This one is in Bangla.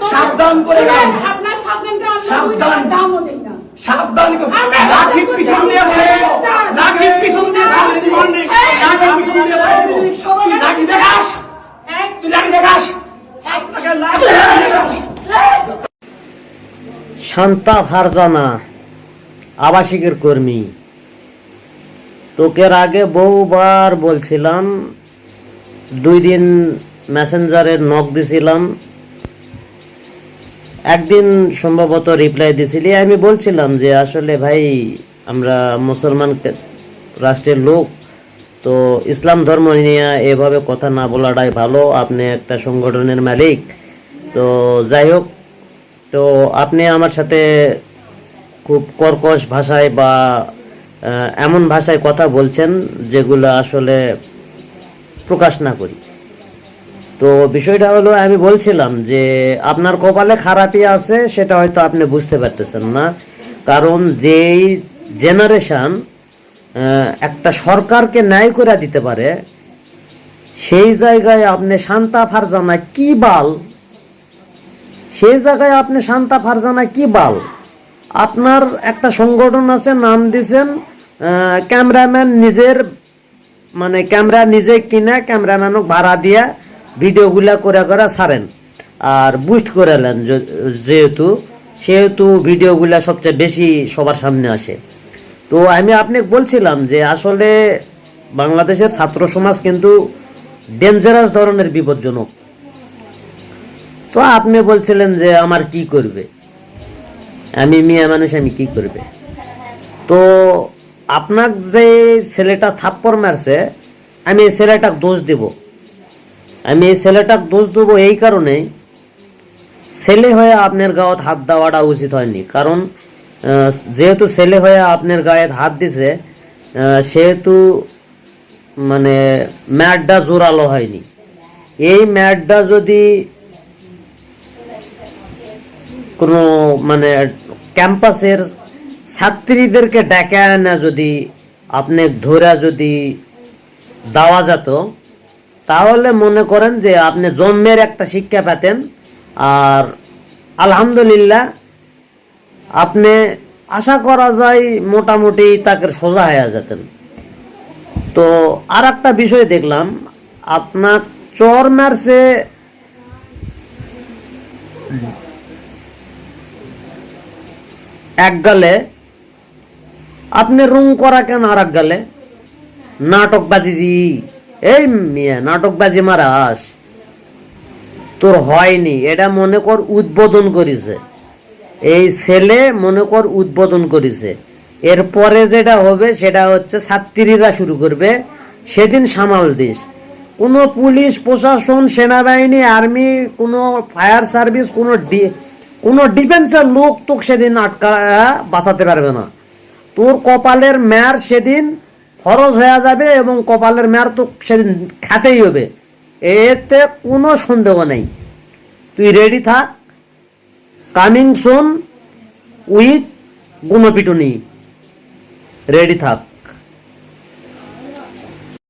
সাবধান করে আপনার সাবধান দামও দেই না। সাবধান লাঠি পিছন দিয়ে লাঠি পিছন দিয়ে লাঠি দেখাস তুই লাঠি দেখাস শান্তা ফারজানা আবাসিকের কর্মী, তোকের আগে বহুবার বলছিলাম, 2 দিন মেসেঞ্জারে নক দিছিলাম, একদিন সম্ভবত রিপ্লাই দিছিলি। আমি বলছিলাম যে আসলে ভাই আমরা মুসলমান রাষ্ট্রের লোক, তো ইসলাম ধর্ম নিয়ে এভাবে কথা না বলাটাই ভালো। আপনি একটা সংগঠনের মালিক, তো যাই হোক, তো আপনি আমার সাথে খুব কর্কশ ভাষায় বা এমন ভাষায় কথা বলছেন যেগুলো আসলে প্রকাশ না করি। তো বিষয়টা হলো, আমি বলছিলাম যে আপনার কপালে খারাপই আছে, সেটা হয়তো আপনি বুঝতে পারতেছেন না। কারণ যেই জেনারেশন একটা সরকারকে ন্যায় করে দিতে পারে, সেই জায়গায় আপনি শান্তা ফারজানা কি বাল, সেই জায়গায় আপনি শান্তা ফারজানা কি বাল। আপনার একটা সংগঠন আছে, নাম দিছেন ক্যামেরাম্যান, নিজের মানে ক্যামেরা নিজে কিনা ক্যামেরাম্যানও ভাড়া দিয়া ভিডিওগুলা করে ছাড়েন আর বুস্ট করে নেন, সেহেতু ভিডিওগুলা সবচেয়ে বেশি সবার সামনে আসে। তো আমি আপনাকে বলছিলাম যে আসলে বাংলাদেশের ছাত্র সমাজ কিন্তু ডেঞ্জারাস ধরনের বিপজ্জনক। তো আপনি বলছিলেন যে আমার কি করবে, আমি মিয়া মানুষ, আমি কি করবে। তো আপনার যে ছেলেটা থাপ্পড় মারছে, আমি এই ছেলেটাকে দোষ দেব। আমি এই ছেলেটাকে দোষ দেবো এই কারণে, ছেলে হয়ে আপনার গায়ে হাত দেওয়াটা উচিত হয়নি। কারণ যেহেতু ছেলে হয়ে আপনার গায়ে হাত দিছে, সেহেতু মানে ম্যাটটা জোরালো হয়নি। এই ম্যাটটা যদি কোনো মানে ক্যাম্পাসের ছাত্রীদেরকে ডেকে আনা যদি আপনি ধরে যদি দেওয়া যেত, তাহলে মনে করেন যে আপনি জন্মের একটা শিক্ষা পেতেন। আর আলহামদুলিল্লাহ, আপনি আশা করা যায় মোটামুটি তাকে সোজা হয়ে যেতেন। তো আর একটা বিষয় দেখলাম, আপনার চর মারছে এক গালে, আপনি রুম করা কেন আর এক গালে? নাটকবাজি, এই মিয়া নাটকবাজি মারাস তোর হয়নি। এটা মনে কর উদ্বোধন করেছে এই ছেলে, মনে কর উদ্বোধন করেছে। এরপরে যেটা হবে সেটা হচ্ছে ছাত্রীরা শুরু করবে, সেদিন সামাল দিস। কোনো পুলিশ প্রশাসন, সেনাবাহিনী, আর্মি, কোনো ফায়ার সার্ভিস, কোনো ডিফেন্সের লোক তোকে সেদিন আটকা বাঁচাতে পারবে না। তোর কপালের মেয়ার সেদিন ফরজ হয়ে যাবে এবং কপালের মেয়ার তো সেদিন খেতেই হবে, এতে কোনো সন্দেহ নেই। তুই রেডি থাক, কামিং সুন উইথ গুণপিটুনি, রেডি থাক।